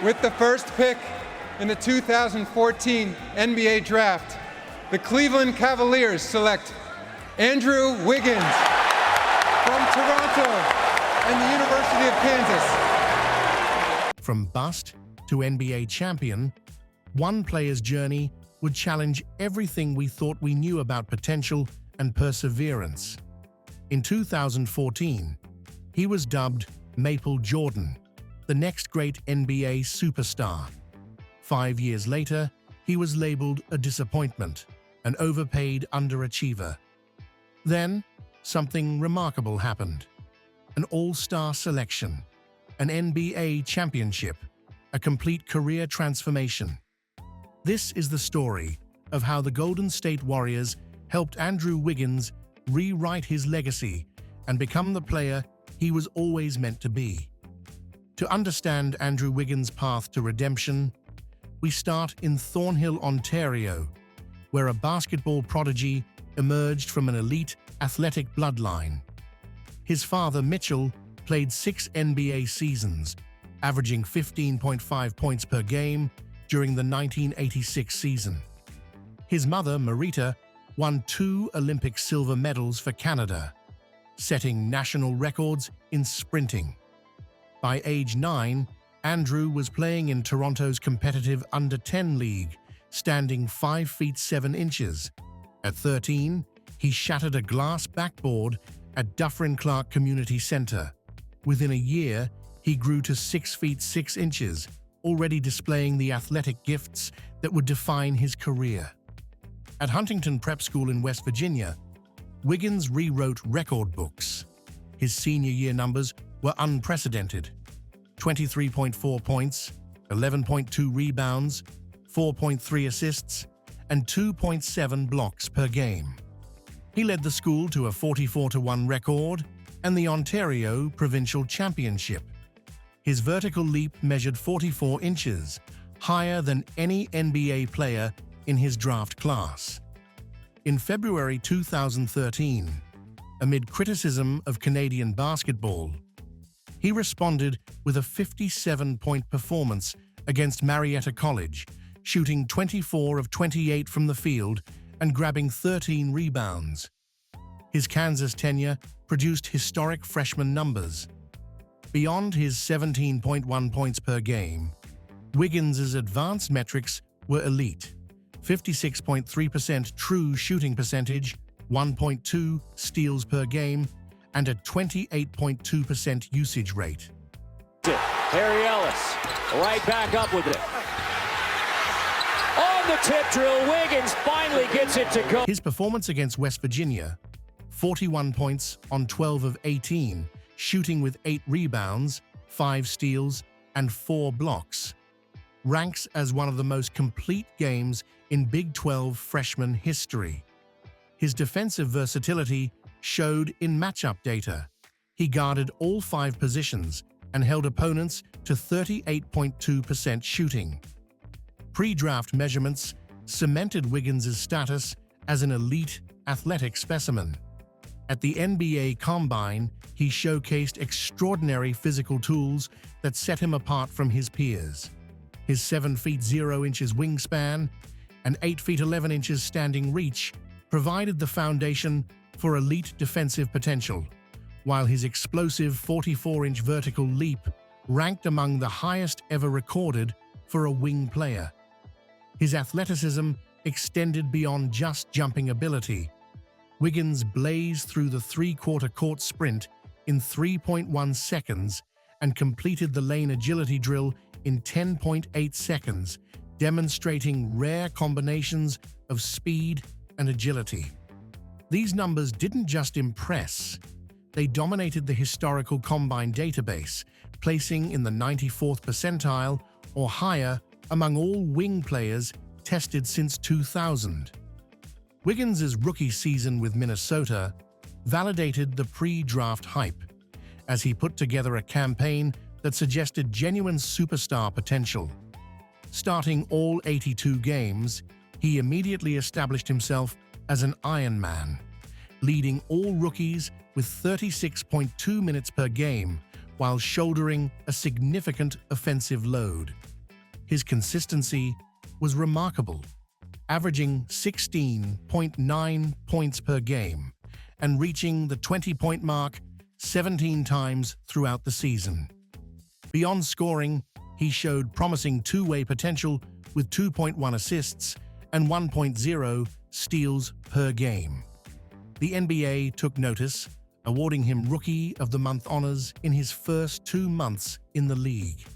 With the first pick in the 2014 NBA Draft, the Cleveland Cavaliers select Andrew Wiggins from Toronto and the University of Kansas. From bust to NBA champion, one player's journey would challenge everything we thought we knew about potential and perseverance. In 2014, he was dubbed Maple Jordan, the next great NBA superstar. 5 years later, he was labeled a disappointment, an overpaid underachiever. Then, something remarkable happened. An all-star selection, an NBA championship, a complete career transformation. This is the story of how the Golden State Warriors helped Andrew Wiggins rewrite his legacy and become the player he was always meant to be. To understand Andrew Wiggins' path to redemption, we start in Thornhill, Ontario, where a basketball prodigy emerged from an elite athletic bloodline. His father, Mitchell, played 6 NBA seasons, averaging 15.5 points per game during the 1986 season. His mother, Marita, won 2 Olympic silver medals for Canada, setting national records in sprinting. By age 9, Andrew was playing in Toronto's competitive under-10 league, standing 5 feet 7 inches. At 13, he shattered a glass backboard at Dufferin Clark Community Centre. Within a year, he grew to 6 feet 6 inches, already displaying the athletic gifts that would define his career. At Huntington Prep School in West Virginia, Wiggins rewrote record books. His senior year numbers were unprecedented: 23.4 points, 11.2 rebounds, 4.3 assists, and 2.7 blocks per game. He led the school to a 44-1 record and the Ontario Provincial Championship. His vertical leap measured 44 inches, higher than any NBA player in his draft class. In February 2013, amid criticism of Canadian basketball, he responded with a 57-point performance against Marita College, shooting 24 of 28 from the field and grabbing 13 rebounds. His Kansas tenure produced historic freshman numbers. Beyond his 17.1 points per game, Wiggins' advanced metrics were elite: 56.3% true shooting percentage, 1.2 steals per game, and a 28.2% usage rate. Harry Ellis, right back up with it. On the tip drill, Wiggins finally gets it to go. His performance against West Virginia, 41 points on 12 of 18, shooting with 8 rebounds, 5 steals, and 4 blocks, ranks as one of the most complete games in Big 12 freshman history. His defensive versatility showed in matchup data. He guarded all 5 positions and held opponents to 38.2% shooting. Pre-draft measurements cemented Wiggins' status as an elite athletic specimen. At the NBA Combine, he showcased extraordinary physical tools that set him apart from his peers. His 7 feet 0 inches wingspan and 8 feet 11 inches standing reach provided the foundation for elite defensive potential, while his explosive 44-inch vertical leap ranked among the highest ever recorded for a wing player. His athleticism extended beyond just jumping ability. Wiggins blazed through the three-quarter court sprint in 3.1 seconds and completed the lane agility drill in 10.8 seconds, demonstrating rare combinations of speed and agility. These numbers didn't just impress, they dominated the historical Combine database, placing in the 94th percentile or higher among all wing players tested since 2000. Wiggins' rookie season with Minnesota validated the pre-draft hype, as he put together a campaign that suggested genuine superstar potential. Starting all 82 games, he immediately established himself as an Iron Man, leading all rookies with 36.2 minutes per game, while shouldering a significant offensive load. His consistency was remarkable, averaging 16.9 points per game and reaching the 20-point mark 17 times throughout the season. Beyond scoring, he showed promising two-way potential with 2.1 assists and 1.0 steals per game. The NBA took notice, awarding him Rookie of the Month honors in his first 2 months in the league.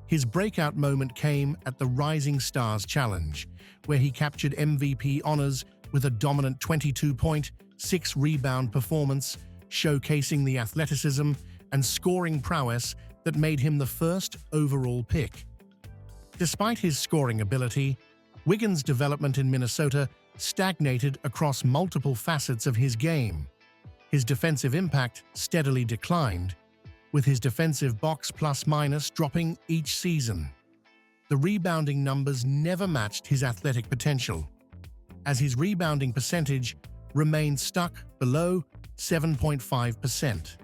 His breakout moment came at the Rising Stars Challenge, where he captured MVP honors with a dominant 22-point, 6-rebound performance, showcasing the athleticism and scoring prowess that made him the first overall pick. Despite his scoring ability, Wiggins' development in Minnesota stagnated across multiple facets of his game. His defensive impact steadily declined, with his defensive box plus-minus dropping each season. The rebounding numbers never matched his athletic potential, as his rebounding percentage remained stuck below 7.5%.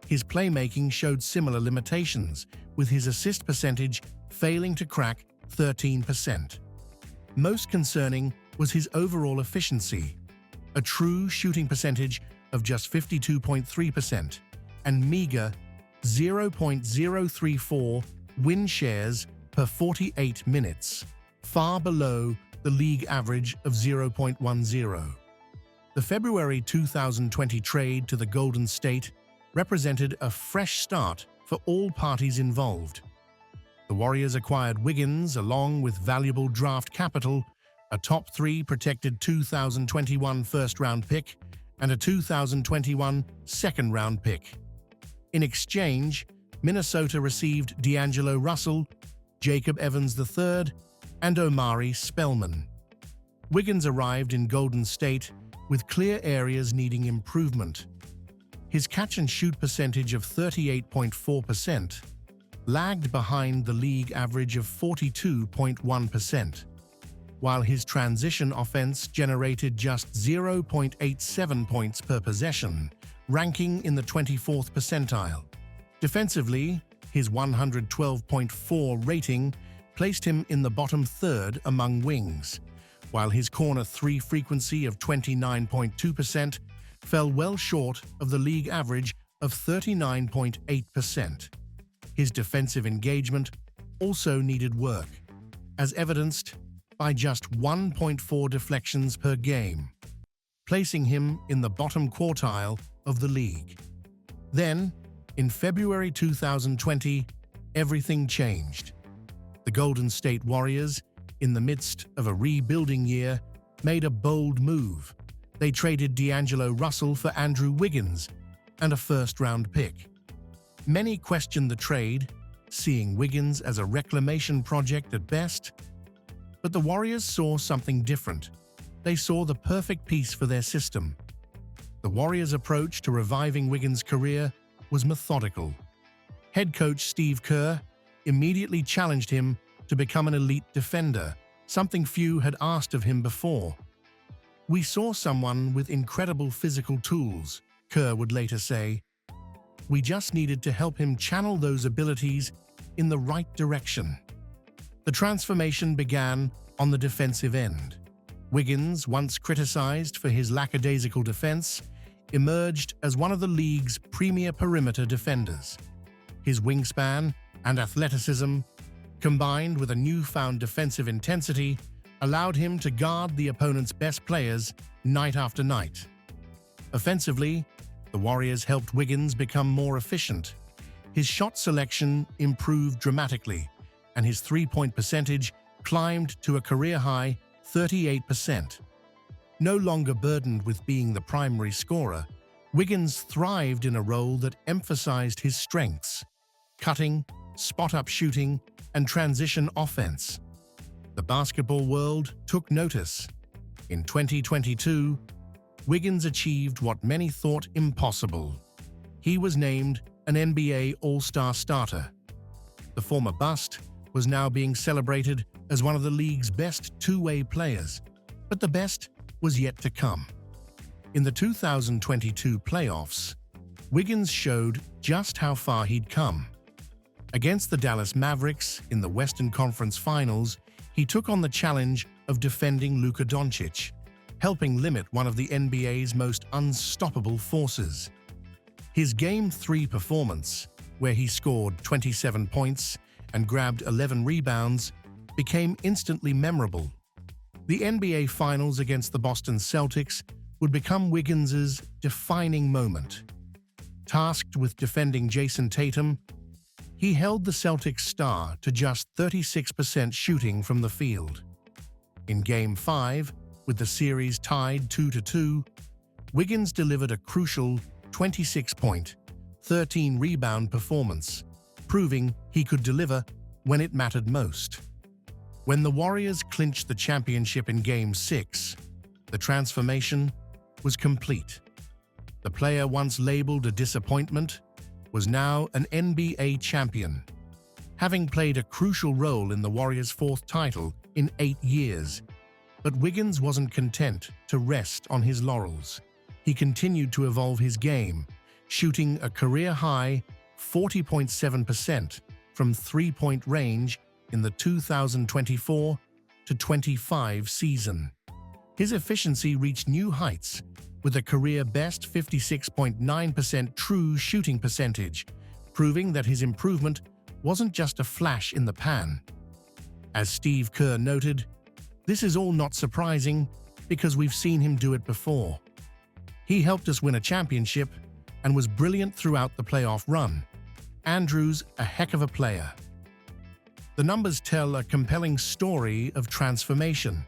His playmaking showed similar limitations, with his assist percentage failing to crack 13%. Most concerning was his overall efficiency, a true shooting percentage of just 52.3% and meager 0.034 win shares per 48 minutes, far below the league average of 0.10. The February 2020 trade to the Golden State represented a fresh start for all parties involved. The Warriors acquired Wiggins along with valuable draft capital, a top 3 protected 2021 first-round pick, and a 2021 second-round pick. In exchange, Minnesota received D'Angelo Russell, Jacob Evans III, and Omari Spellman. Wiggins arrived in Golden State with clear areas needing improvement. His catch-and-shoot percentage of 38.4% lagged behind the league average of 42.1%, while his transition offense generated just 0.87 points per possession, ranking in the 24th percentile. Defensively, his 112.4 rating placed him in the bottom third among wings, while his corner 3 frequency of 29.2% fell well short of the league average of 39.8%. His defensive engagement also needed work, as evidenced by just 1.4 deflections per game, placing him in the bottom quartile of the league. Then, in February 2020, everything changed. The Golden State Warriors, in the midst of a rebuilding year, made a bold move. They traded D'Angelo Russell for Andrew Wiggins and a first-round pick. Many questioned the trade, seeing Wiggins as a reclamation project at best. But the Warriors saw something different. They saw the perfect piece for their system. The Warriors' approach to reviving Wiggins' career was methodical. Head coach Steve Kerr immediately challenged him to become an elite defender, something few had asked of him before. "We saw someone with incredible physical tools," Kerr would later say. "We just needed to help him channel those abilities in the right direction." The transformation began on the defensive end. Wiggins, once criticized for his lackadaisical defense, emerged as one of the league's premier perimeter defenders. His wingspan and athleticism, combined with a newfound defensive intensity, allowed him to guard the opponent's best players night after night. Offensively, the Warriors helped Wiggins become more efficient. His shot selection improved dramatically, and his three-point percentage climbed to a career-high 38%. No longer burdened with being the primary scorer, Wiggins thrived in a role that emphasized his strengths: cutting, spot-up shooting, and transition offense. The basketball world took notice. In 2022, Wiggins achieved what many thought impossible. He was named an NBA All-Star starter. The former bust was now being celebrated as one of the league's best two-way players, but the best was yet to come. In the 2022 playoffs, Wiggins showed just how far he'd come. Against the Dallas Mavericks in the Western Conference Finals, he took on the challenge of defending Luka Doncic, helping limit one of the NBA's most unstoppable forces. His Game 3 performance, where he scored 27 points and grabbed 11 rebounds, became instantly memorable. The NBA Finals against the Boston Celtics would become Wiggins's defining moment. Tasked with defending Jason Tatum, he held the Celtics star to just 36% shooting from the field. In Game 5, with the series tied 2-2, Wiggins delivered a crucial 26-point, 13-rebound performance, proving he could deliver when it mattered most. When the Warriors clinched the championship in Game 6, the transformation was complete. The player once labeled a disappointment was now an NBA champion, having played a crucial role in the Warriors' fourth title in 8 years. But Wiggins wasn't content to rest on his laurels. He continued to evolve his game, shooting a career-high 40.7% from three-point range in the 2024-25 season. His efficiency reached new heights, with a career-best 56.9% true shooting percentage, proving that his improvement wasn't just a flash in the pan. As Steve Kerr noted, "This is all not surprising because we've seen him do it before. He helped us win a championship and was brilliant throughout the playoff run. Andrew's a heck of a player." The numbers tell a compelling story of transformation.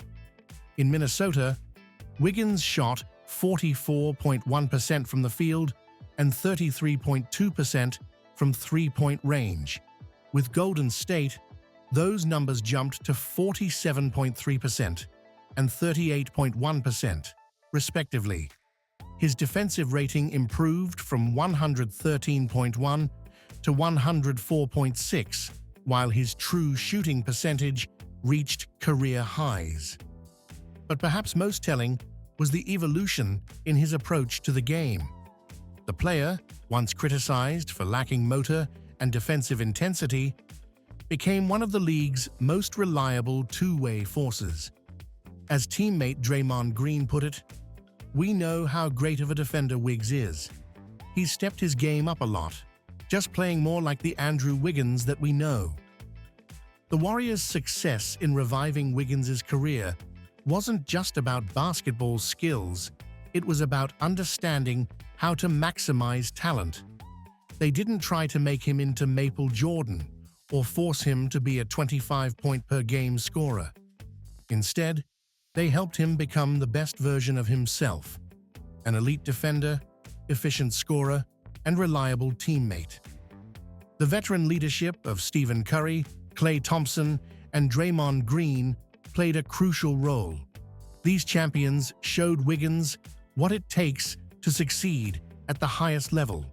In Minnesota, Wiggins shot 44.1% from the field and 33.2% from three-point range. With Golden State, those numbers jumped to 47.3% and 38.1%, respectively. His defensive rating improved from 113.1 to 104.6, while his true shooting percentage reached career highs. But perhaps most telling was the evolution in his approach to the game. The player, once criticized for lacking motor and defensive intensity, became one of the league's most reliable two-way forces. As teammate Draymond Green put it, "We know how great of a defender Wiggs is. He's stepped his game up a lot, just playing more like the Andrew Wiggins that we know." The Warriors' success in reviving Wiggins's career wasn't just about basketball skills, it was about understanding how to maximize talent. They didn't try to make him into Maple Jordan or force him to be a 25-point-per-game scorer. Instead, they helped him become the best version of himself, an elite defender, efficient scorer, and reliable teammate. The veteran leadership of Stephen Curry, Klay Thompson, and Draymond Green played a crucial role. These champions showed Wiggins what it takes to succeed at the highest level.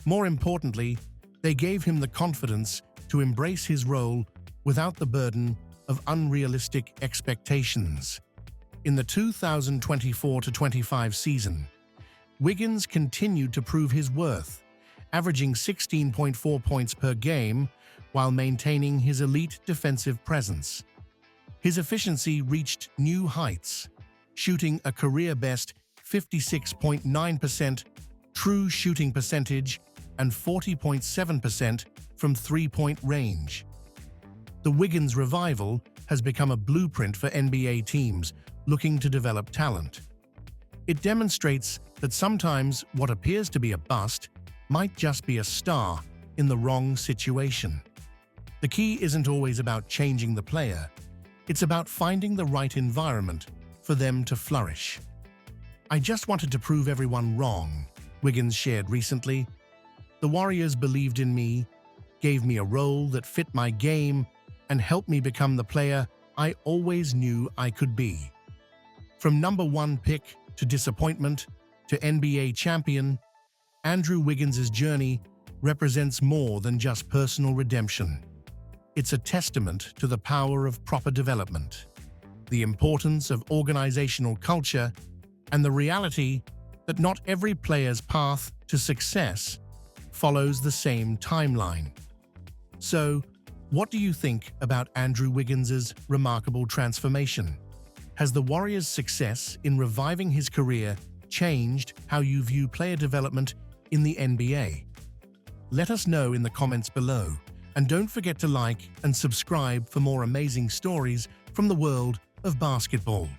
More importantly, they gave him the confidence to embrace his role without the burden of unrealistic expectations. In the 2024-25 season, Wiggins continued to prove his worth, averaging 16.4 points per game while maintaining his elite defensive presence. His efficiency reached new heights, shooting a career-best 56.9% true shooting percentage and 40.7% from three-point range. The Wiggins revival has become a blueprint for NBA teams looking to develop talent. It demonstrates that sometimes what appears to be a bust might just be a star in the wrong situation. The key isn't always about changing the player. It's about finding the right environment for them to flourish. "I just wanted to prove everyone wrong," Wiggins shared recently. "The Warriors believed in me, gave me a role that fit my game, and helped me become the player I always knew I could be." From #1 pick to disappointment to NBA champion, Andrew Wiggins' journey represents more than just personal redemption. It's a testament to the power of proper development, the importance of organizational culture, and the reality that not every player's path to to success follows the same timeline. So, what do you think about Andrew Wiggins' remarkable transformation? Has the Warriors' success in reviving his career changed how you view player development in the NBA? Let us know in the comments below, and don't forget to like and subscribe for more amazing stories from the world of basketball.